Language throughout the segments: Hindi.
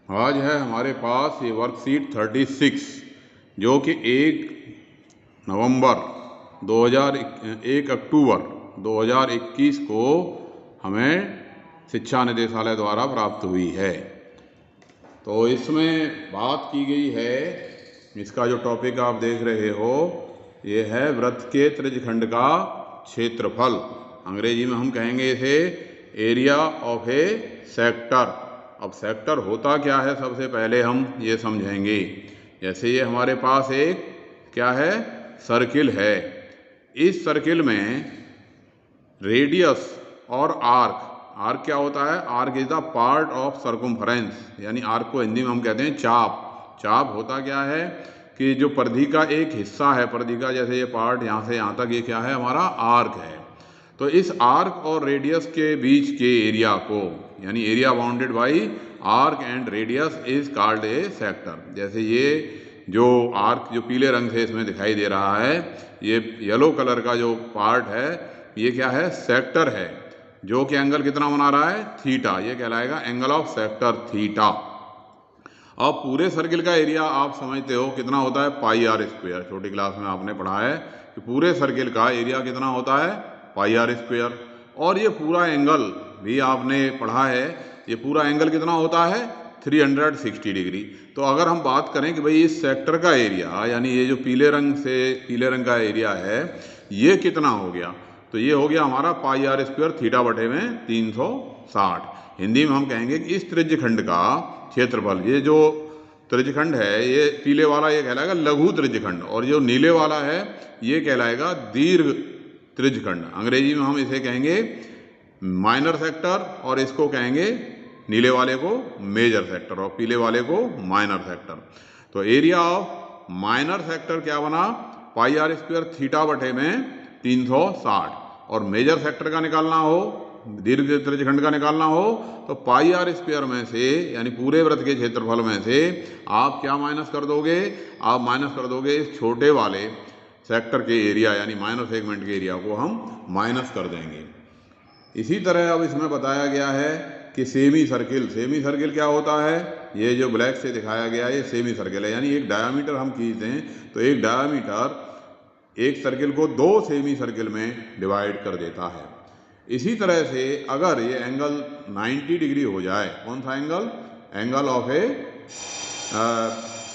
आज है हमारे पास ये वर्कशीट 36 जो कि 1 अक्टूबर 2021 को हमें शिक्षा निदेशालय द्वारा प्राप्त हुई है। तो इसमें बात की गई है, इसका जो टॉपिक आप देख रहे हो ये है वृत्त के त्रिज्यखंड का क्षेत्रफल। अंग्रेजी में हम कहेंगे इसे एरिया ऑफ ए सेक्टर। अब सेक्टर होता क्या है सबसे पहले हम ये समझेंगे। जैसे ये हमारे पास एक क्या है, सर्किल है। इस सर्किल में रेडियस और आर्क क्या होता है? Arc is the part of circumference, यानी आर्क को हिंदी में हम कहते हैं चाप। चाप होता क्या है कि जो परिधि का एक हिस्सा है, परिधि का जैसे ये पार्ट यहाँ से यहाँ तक, ये क्या है? हमारा आर्क है। तो इस आर्क और रेडियस के बीच के एरिया को, यानी area bounded by arc and radius is called A sector. जैसे ये जो आर्क जो पीले रंग से इसमें दिखाई दे रहा है, ये येलो कलर का जो पार्ट है ये क्या है? सेक्टर है, जो कि एंगल कितना बना रहा है? थीटा। ये कहलाएगा एंगल ऑफ सेक्टर थीटा। अब पूरे सर्किल का एरिया आप समझते हो कितना होता है? पाई आर स्क्वायर। छोटी क्लास में आपने पढ़ा है कि पूरे सर्किल का एरिया कितना होता है? पाई आर स्क्वायर। और ये पूरा एंगल भी आपने पढ़ा है, ये पूरा एंगल कितना होता है? 360 डिग्री। तो अगर हम बात करें कि भाई इस सेक्टर का एरिया, यानी ये जो पीले रंग का एरिया है, ये कितना हो गया? तो ये हो गया हमारा पाई आर स्क्वायर थीटा बटे में 360। हिंदी में हम कहेंगे कि इस त्रिज्यखंड का क्षेत्रफल, ये जो त्रिज्यखंड है ये पीले वाला ये कहलाएगा लघु त्रिज्यखंड, और जो नीले वाला है ये कहलाएगा दीर्घ त्रिज्यखंड। अंग्रेजी में हम इसे कहेंगे माइनर सेक्टर, और इसको कहेंगे नीले वाले को मेजर सेक्टर और पीले वाले को माइनर सेक्टर। तो एरिया ऑफ माइनर सेक्टर क्या बना? पाई आर स्क्वायर थीटा बटे में 360। और मेजर सेक्टर का निकालना हो, दीर्घ त्रिज्यखंड का निकालना हो, तो पाई आर स्क्वायर में से, यानी पूरे वृत्त के क्षेत्रफल में से आप क्या माइनस कर दोगे? आप माइनस कर दोगे इस छोटे वाले सेक्टर के एरिया, यानी माइनर सेगमेंट के एरिया को हम माइनस कर देंगे। इसी तरह अब इसमें बताया गया है कि सेमी सर्किल क्या होता है? ये जो ब्लैक से दिखाया गया है ये सेमी सर्किल है, यानी एक डायामीटर हम खींचते हैं तो एक डायामीटर एक सर्किल को 2 सेमी सर्किल में डिवाइड कर देता है। इसी तरह से अगर ये एंगल 90 डिग्री हो जाए, कौन सा angle? Angle of A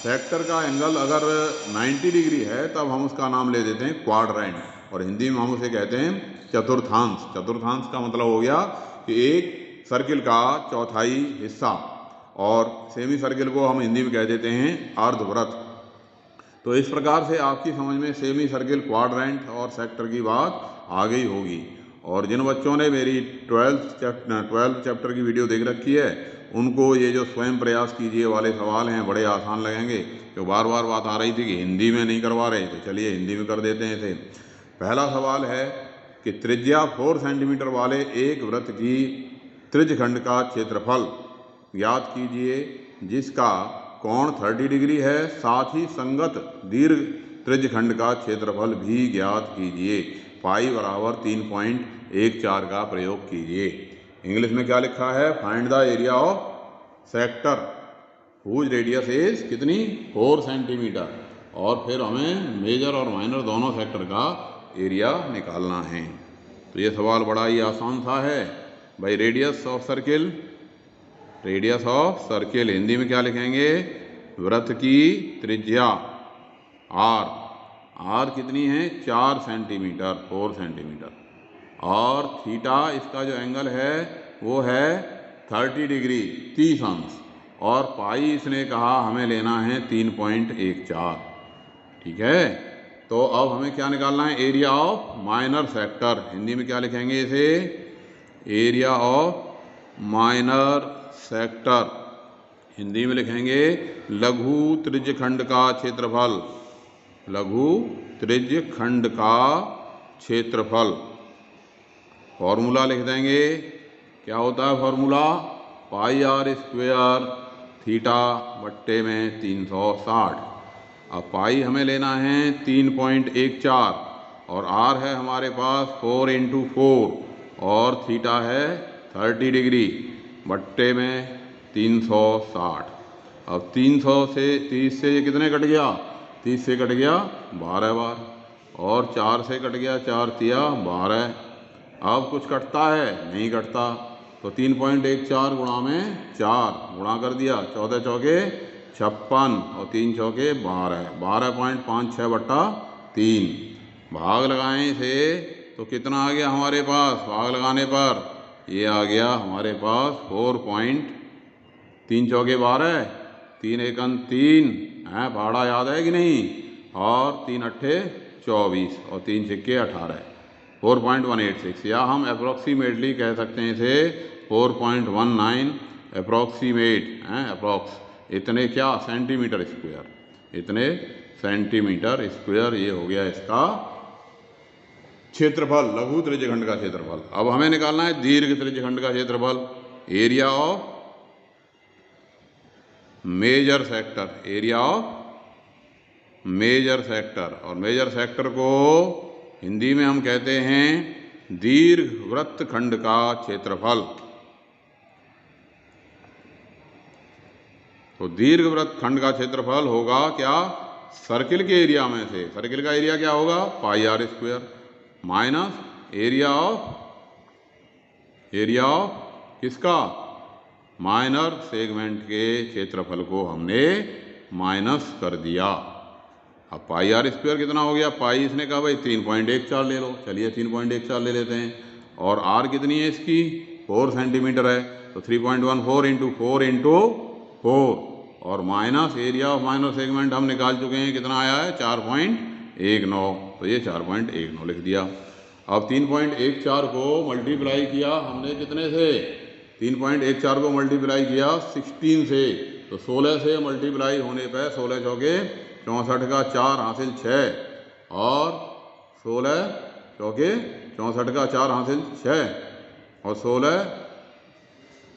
sector का एंगल अगर 90 डिग्री है तब हम उसका नाम ले देते हैं क्वाड्रेंट, और हिंदी में हम उसे कहते हैं चतुर्थांश। चतुर्थांश का मतलब हो गया कि एक सर्किल का चौथाई हिस्सा, और सेमी सर्किल को हम हिंदी में कह देते हैं अर्धवृत्त। तो इस प्रकार से आपकी समझ में सेमी सर्किल, क्वाड्रेंट और सेक्टर की बात आ गई होगी। और जिन बच्चों ने मेरी 12 चैप्टर की वीडियो देख रखी है उनको ये जो स्वयं प्रयास कीजिए वाले सवाल हैं बड़े आसान लगेंगे। तो बार बार बात आ रही थी कि हिंदी में नहीं करवा रहे, तो चलिए हिंदी में कर देते हैं इसे। पहला सवाल है कि त्रिज्या 4 सेंटीमीटर वाले एक वृत्त की त्रिज्यखंड का क्षेत्रफल ज्ञात कीजिए जिसका कोण 30 डिग्री है, साथ ही संगत दीर्घ त्रिज्यखंड का क्षेत्रफल भी ज्ञात कीजिए। पाई बराबर 3.14 का प्रयोग कीजिए। इंग्लिश में क्या लिखा है? Find the area of sector whose radius is कितनी? 4 सेंटीमीटर। और फिर हमें मेजर और माइनर दोनों सेक्टर का एरिया निकालना है। तो ये सवाल बड़ा ही आसान सा है भाई। रेडियस ऑफ सर्किल हिंदी में क्या लिखेंगे? वृत्त की त्रिज्या आर कितनी है? 4 सेंटीमीटर, 4 सेंटीमीटर। और थीटा इसका जो एंगल है वो है 30 डिग्री, 30 अंश। और पाई इसने कहा हमें लेना है 3.14। ठीक है, तो अब हमें क्या निकालना है? Area of minor sector. Hindi में क्या लिखेंगे इसे? Area of minor sector. Hindi में लिखेंगे लघु त्रिज्यखंड का क्षेत्रफल। लघु त्रिज्यखंड का क्षेत्रफल। फॉर्मूला लिख देंगे। क्या होता है formula? Pi r square theta बट्टे में 360। अब पाई हमें लेना है 3.14, और आर है हमारे पास 4 × 4, और थीटा है 30 डिग्री बट्टे में 360। अब 300 से 30 से ये कितने कट गया, 30 से कट गया 12 बार, और 4 से कट गया 4 तिया 12। अब कुछ कटता है, नहीं कटता, तो 3.14 गुणा में 4 गुणा कर दिया, 14 चौके 56 और 3 चौके 12, 12.56 बट्टा 3। भाग लगाएं इसे तो कितना आ गया हमारे पास, भाग लगाने पर ये आ गया हमारे पास 4.3 चौके 12, 3 एकन 3 है, भाड़ा याद है कि नहीं, और 3 अट्ठे 24 और 3 सिक्के 18, 4.186, या हम अप्रोक्सीमेटली कह सकते हैं इसे 4.19 अप्रोक्सीमेट हैं, अप्रोक्स इतने क्या सेंटीमीटर स्क्वायर, इतने सेंटीमीटर स्क्वायर ये हो गया इसका क्षेत्रफल, लघु त्रिज्यखंड का क्षेत्रफल। अब हमें निकालना है दीर्घ त्रिज्यखंड का क्षेत्रफल, area of major sector, area of major sector, और मेजर सेक्टर को हिंदी में हम कहते हैं दीर्घ वृत्तखंड का क्षेत्रफल। तो दीर्घ वृत्तखंड का क्षेत्रफल होगा क्या, सर्किल के एरिया में से, सर्किल का एरिया क्या होगा pi r square minus area of किसका, माइनर सेगमेंट के क्षेत्रफल को हमने माइनस कर दिया। अब पाई आर स्क्वायर कितना हो गया, पाई इसने कहा भाई 3.14 ले लो, चलिए 3.14 ले लेते हैं, और आर कितनी है इसकी 4 सेंटीमीटर है, तो 3.14 इंटू 4 इंटू 4, और minus area of minor segment हम निकाल चुके हैं, कितना आया है 4.19, तो ये 4.19 लिख दिया। अब 3.14 को मल्टीप्लाई किया हमने कितने से, 3.14 को मल्टीप्लाई किया 16 से, तो 16 से मल्टीप्लाई होने पर 16 चौके 64 का 4 हासिल 6, और 16 चौके 64 का 4 हासिल 6, और 16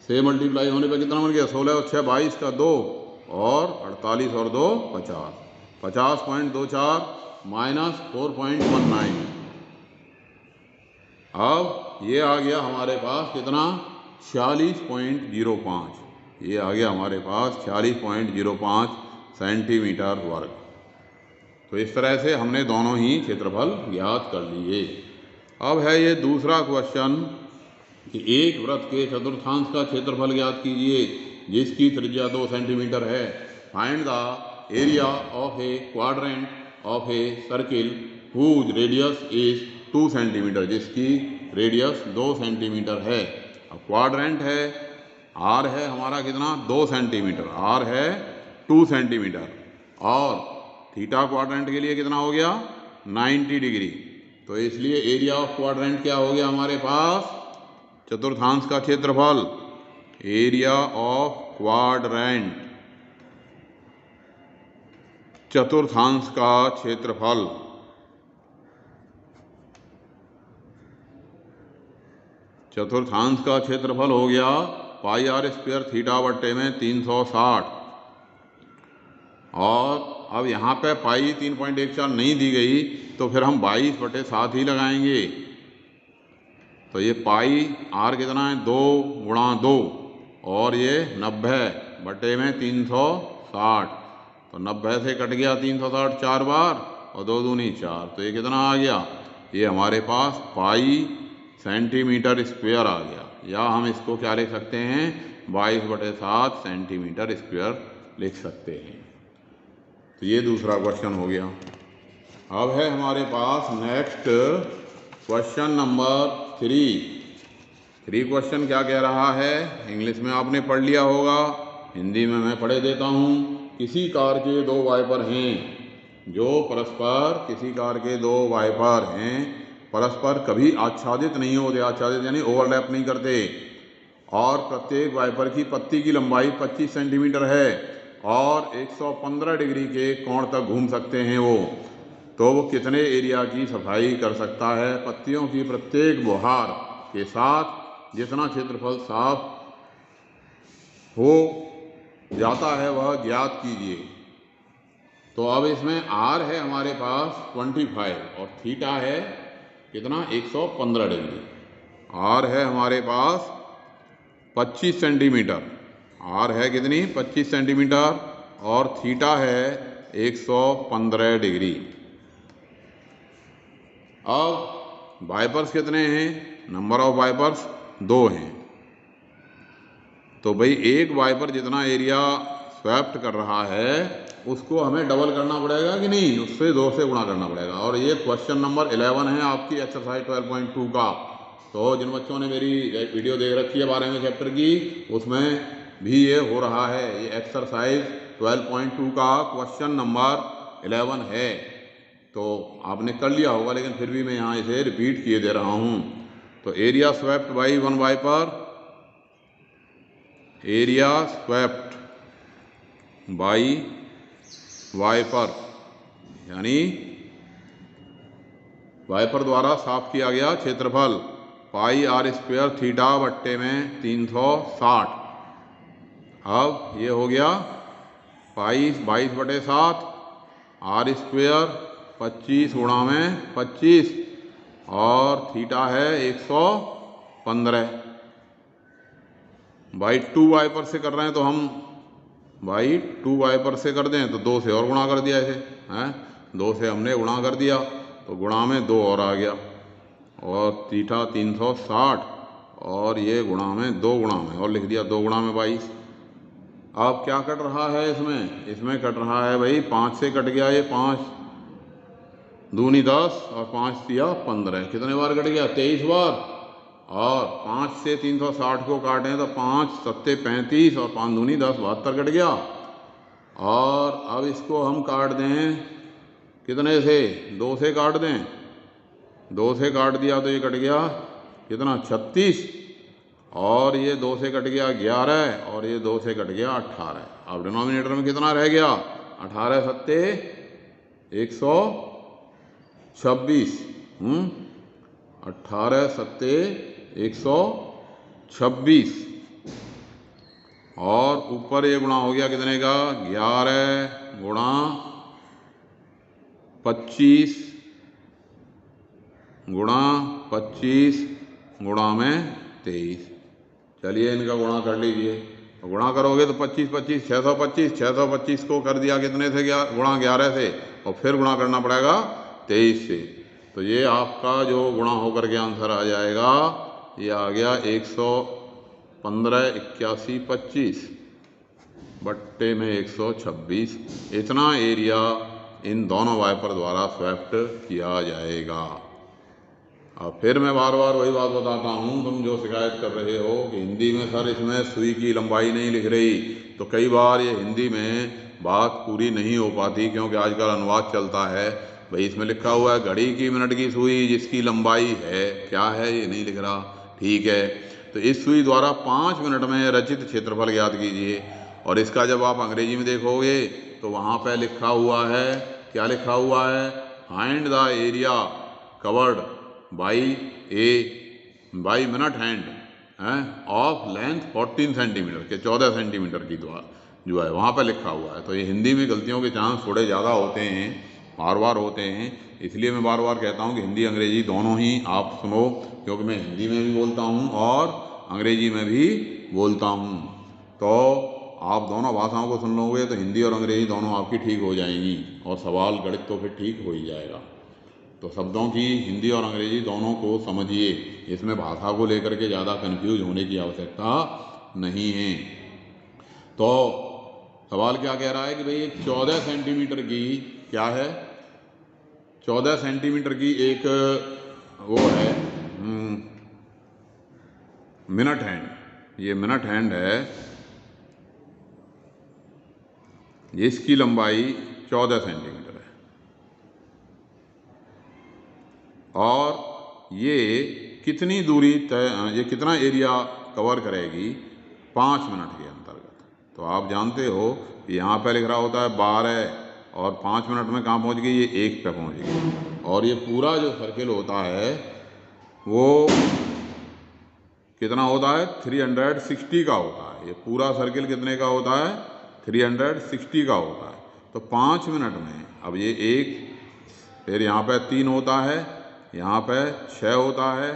से मल्टीप्लाई होने पर कितना बन गया, 16 और 6 22 का 2, और 48 और 2 50, 50.24 माइनस 4.19। अब ये आ गया हमारे पास कितना 46.05, ये आ गया हमारे पास 46.05 सेंटीमीटर वर्ग। तो इस तरह से हमने दोनों ही क्षेत्रफल ज्ञात कर लिए। अब है ये दूसरा क्वेश्चन कि एक वृत्त के चतुर्थांश का क्षेत्रफल ज्ञात कीजिए जिसकी त्रिज्या 2 सेंटीमीटर है। Find the area of a quadrant of a circle whose radius is 2 centimetre, जिसकी रेडियस 2 सेंटीमीटर है। अब क्वाड्रेंट है, आर है हमारा कितना 2 सेंटीमीटर, आर है 2 सेंटीमीटर, और थीटा क्वाड्रेंट के लिए कितना हो गया 90 डिग्री। तो इसलिए एरिया ऑफ क्वाड्रेंट क्या हो गया हमारे पास, चतुर्थांश का क्षेत्रफल, एरिया ऑफ क्वाड्रेंट चतुर्थांश का क्षेत्रफल, चतुर्थांश का क्षेत्रफल हो गया पाई आर स्क्वायर थीटा बट्टे में 360। और अब यहाँ पे पाई 3.14 नहीं दी गई, तो फिर हम 22/7 ही लगाएंगे। तो ये पाई आर कितना है 2 गुणा 2, और ये 90 बटे में 360, तो 90 से कट गया 360 4 बार, और 2 दूनी 4, तो ये कितना आ गया, ये हमारे पास पाई सेंटीमीटर स्क्वायर आ गया, या हम इसको क्या लिख सकते हैं 22/7 सेंटीमीटर स्क्वायर लिख सकते हैं। तो ये दूसरा क्वेश्चन हो गया। अब है हमारे पास नेक्स्ट क्वेश्चन नंबर 3 क्वेश्चन क्या कह रहा है, इंग्लिश में आपने पढ़ लिया होगा, हिंदी में मैं पढ़े देता हूँ। किसी कार के 2 वाइपर हैं जो परस्पर, किसी कार के 2 वाइपर हैं परस्पर कभी आच्छादित नहीं होते, आच्छादित यानी ओवरलैप नहीं करते, और प्रत्येक वाइपर की पत्ती की लंबाई 25 सेंटीमीटर है और 115 डिग्री के कोण तक घूम सकते हैं तो वो कितने एरिया की सफाई कर सकता है। पत्तियों की प्रत्येक बुहार के साथ जितना क्षेत्रफल साफ हो जाता है वह ज्ञात कीजिए। तो अब इसमें आर है हमारे पास 25 और थीटा है कितना 115 डिग्री। आर है हमारे पास 25 सेंटीमीटर, आर है कितनी 25 सेंटीमीटर और थीटा है 115 डिग्री। अब वाइपर्स कितने हैं, नंबर ऑफ वाइपर्स 2 हैं। तो भाई एक वाइपर जितना एरिया स्वैप्ट कर रहा है उसको हमें डबल करना पड़ेगा कि नहीं, उससे 2 से गुणा करना पड़ेगा। और ये क्वेश्चन नंबर 11 है आपकी एक्सरसाइज 12.2 का। तो जिन बच्चों ने मेरी वीडियो देख रखी है 12वें चैप्टर की, उसमें भी ये हो रहा है। ये एक्सरसाइज 12.2 का क्वेश्चन नंबर 11 है। तो आपने कर लिया होगा, लेकिन फिर भी मैं यहाँ इसे रिपीट किए दे रहा हूँ। तो area swept by one wiper, area swept by wiper यानी वाइपर द्वारा साफ किया गया क्षेत्रफल पाई आर स्क्वायर थीटा बट्टे में 360। अब ये हो गया पाई 22/7 आर स्क्वायर 25 गुणा में 25 और थीटा है 115। बाई 2 वाइपर से कर रहे हैं तो हम बाई 2 वाइपर से कर दें तो 2 से और गुणा कर दिया इसे, हैं 2 से हमने गुणा कर दिया तो गुणा में 2 और आ गया और थीटा 360 और ये गुणा में 2 गुणा में और लिख दिया 2 गुणा में 22। अब क्या कट रहा है इसमें कट रहा है भाई 5 से कट गया, ये 5 दूनी 10 और 5 दिया 15, कितने बार कट गया 23 बार। और 5 से 360 को काटें तो 5 सत्ते 35 और 5 दूनी 10 72 कट गया। और अब इसको हम काट दें कितने से, 2 से काट दें, 2 से काट दिया तो ये कट गया कितना 36 और ये 2 से कट गया 11 और ये 2 से कट गया 18। अब डिनोमिनेटर में कितना रह गया 18 सत्ते 126, 18 सत्ते 126 और ऊपर ये गुणा हो गया कितने का 11 गुणा 25 गुणा 25 गुणा में 23। चलिए इनका गुणा कर लीजिए। तो गुणा करोगे तो 25 25 625 को कर दिया कितने से गुणा 11 से और फिर गुणा करना पड़ेगा 23 से। तो ये आपका जो गुणा होकर के आंसर आ जाएगा ये आ गया 115 81 25 बट्टे में 126। इतना एरिया इन दोनों वाइपर द्वारा स्वैप्ट किया जाएगा। अब फिर मैं बार बार वही बात बताता हूँ, तुम जो शिकायत कर रहे हो कि हिंदी में सर इसमें सुई की लंबाई नहीं लिख रही, तो कई बार ये हिंदी में बात पूरी नहीं हो पाती क्योंकि आजकल अनुवाद चलता है। भाई इसमें लिखा हुआ है घड़ी की मिनट की सुई जिसकी लंबाई है, क्या है ये नहीं लिख रहा, ठीक है। तो इस सुई द्वारा 5 मिनट में रचित क्षेत्रफल ज्ञात कीजिए। और इसका जब आप अंग्रेजी में देखोगे तो वहाँ पर लिखा हुआ है, क्या लिखा हुआ है, find the area covered by minute hand of length 14 centimetre के 14 सेंटीमीटर की द्वारा जो है वहाँ पर लिखा हुआ है। तो ये हिंदी में गलतियों के चांस थोड़े ज़्यादा होते हैं, बार बार होते हैं, इसलिए मैं बार बार कहता हूँ कि हिंदी अंग्रेजी दोनों ही आप सुनो, क्योंकि मैं हिंदी में भी बोलता हूँ और अंग्रेजी में भी बोलता हूँ। तो आप दोनों भाषाओं को सुन लोगे तो हिंदी और अंग्रेजी दोनों आपकी ठीक हो जाएंगी और सवाल गणित तो फिर ठीक हो ही जाएगा। तो शब्दों की हिंदी और अंग्रेजी दोनों को समझिए, इसमें भाषा को लेकर के ज़्यादा कंफ्यूज होने की आवश्यकता नहीं है। तो सवाल क्या कह रहा है कि भाई 14 सेंटीमीटर की क्या है, 14 सेंटीमीटर की एक वो है मिनट हैंड, ये मिनट हैंड है, इसकी लंबाई 14 सेंटीमीटर है और ये कितनी दूरी ये कितना एरिया कवर करेगी 5 मिनट के अंतर्गत। तो आप जानते हो यहाँ पे लिख रहा होता है 12 और 5 मिनट में कहाँ पहुँच गई, ये 1 पे पहुँच गई। और ये पूरा जो सर्किल होता है वो कितना होता है 360 का होता है। ये पूरा सर्किल कितने का होता है 360 का होता है। तो 5 मिनट में अब ये 1, फिर यहाँ पे 3 होता है, यहाँ पे 6 होता है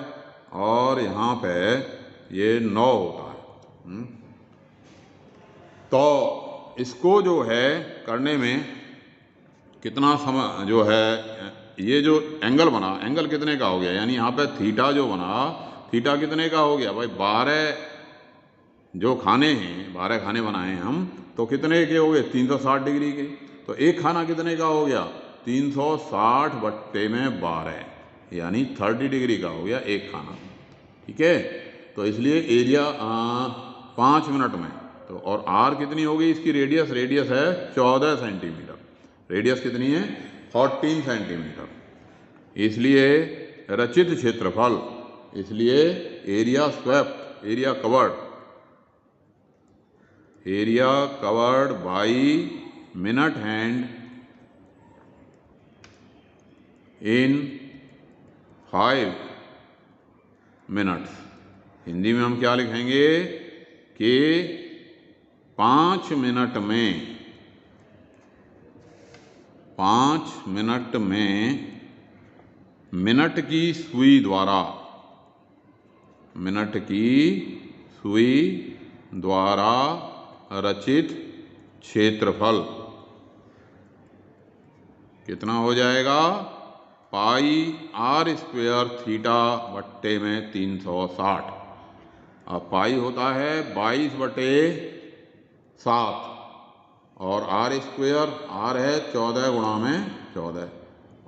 और यहाँ पे ये 9 होता है। तो इसको जो है करने में कितना समय जो है, ये जो एंगल बना, एंगल कितने का हो गया, यानी यहाँ पे थीटा जो बना, थीटा कितने का हो गया भाई, 12 जो खाने हैं, 12 खाने बनाए हैं हम, तो कितने के हो गए, 360 डिग्री के। तो एक खाना कितने का हो गया, 360 बट्टे में 12, यानी 30 डिग्री का हो गया एक खाना। ठीक है, तो इसलिए एरिया 5 मिनट में। तो और आर कितनी होगी इसकी, रेडियस, रेडियस है 14 सेंटीमीटर, रेडियस कितनी है 14 सेंटीमीटर। इसलिए रचित क्षेत्रफल, इसलिए area swept, area covered by minute hand in 5 minutes. Hindi में हम क्या लिखेंगे कि 5 मिनट में, 5 मिनट में मिनट की सुई द्वारा, मिनट की सुई द्वारा रचित क्षेत्रफल कितना हो जाएगा, पाई आर स्क्वायर थीटा बट्टे में 360। अब पाई होता है 22 बटे 7 और आर स्क्वायर, आर है 14 गुणा में 14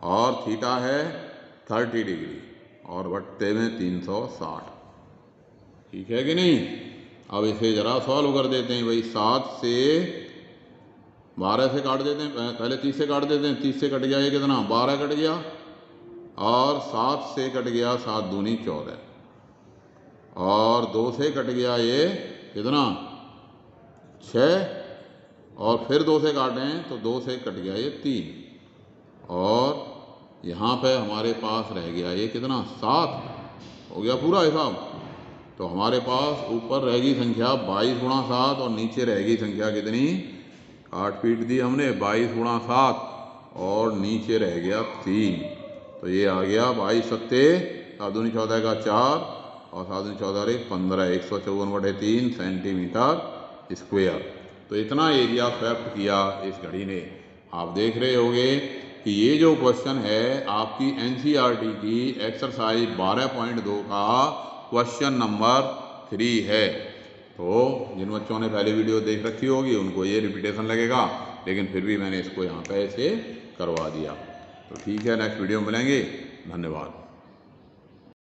और थीटा है 30 डिग्री और बट्टे में 360। ठीक है कि नहीं। अब इसे जरा सॉल्व कर देते हैं भाई। 7 से 12 से काट देते हैं, पहले 30 से काट देते हैं, 30 से कट गया ये कितना, 12 कट गया और 7 से कट गया 7 दूनी 14 और 2 से कट गया ये कितना 6 और फिर 2 से काटें तो 2 से कट गया ये 3 और यहाँ पे हमारे पास रह गया ये कितना 7। हो गया पूरा हिसाब। तो हमारे पास ऊपर रहेगी संख्या 22 गुणा 7 और नीचे रहेगी संख्या कितनी, 8 फीट दी हमने, 22 गुणा 7 और नीचे रह गया 3। तो ये आ गया 22 सत्ते 7 दूनी 14 का 4 और 7 दूनी 14 15, 154/3 सेंटीमीटर स्क्वायर। तो इतना एरिया स्वेप्ट किया इस घड़ी ने। आप देख रहे होंगे कि ये जो क्वेश्चन है आपकी एनसीईआरटी की एक्सरसाइज 12.2 का क्वेश्चन नंबर 3 है। तो जिन बच्चों ने पहले वीडियो देख रखी होगी उनको ये रिपीटेशन लगेगा, लेकिन फिर भी मैंने इसको यहाँ पे ऐसे करवा दिया। तो ठीक है, नेक्स्ट वीडियो में मिलेंगे। धन्यवाद।